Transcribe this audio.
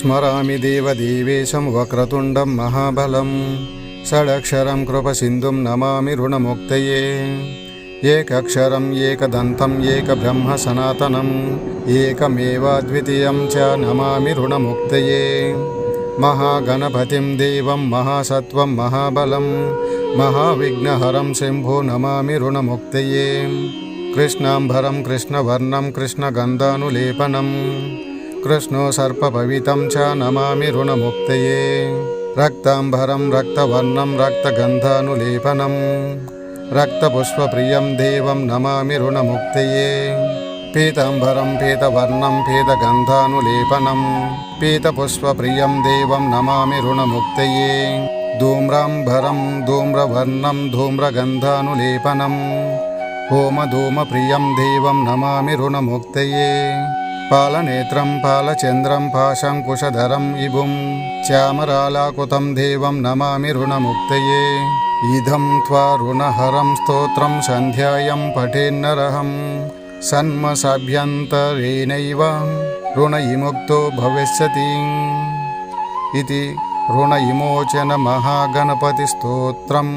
स्मरामि देवदेवेशं वक्रतुण्डं महाबलं षडक्षरं कृपसिन्धुं नमामि ऋणमुक्तये एकक्षरम् एकदन्तम् एकब्रह्म सनातनम् एकमेवाद्वितीयं च नमामि ऋणमुक्तये महागणपतिं देवं महासत्वं महाबलं महाविघ्नहरं शम्भो नमामि ऋणमुक्तये कृष्णाम्बरं कृष्णवर्णं कृष्णगन्धानुलेपनं कृष्णो सर्पभवितं च नमामि ऋणमुक्तये रक्ताम्बरं रक्तवर्णं रक्तगन्धानुलेपनं रक्तपुष्पप्रियं देवं नमामि ऋणमुक्तये पीताम्बरं पीतवर्णं पीतगन्धानुलेपनं पीतपुष्पप्रियं देवं नमामि ऋणमुक्तये धूम्राम्बरं धूम्रवर्णं धूम्रगन्धानुलेपनं होमधूमप्रियं देवं नमामि ऋणमुक्तये पालनेत्रं पालचन्द्रं पाशाङ्कुशधरं विभुं चामरालाकुतं देवं नमामि ऋणमुक्तये इदं त्वा ऋणहरं स्तोत्रं सन्ध्यायां पठेन्नरहं सन्मसाभ्यन्तरेणैव ऋणविमुक्तो भविष्यति इति ऋणविमोचन महागणपतिस्तोत्रम्।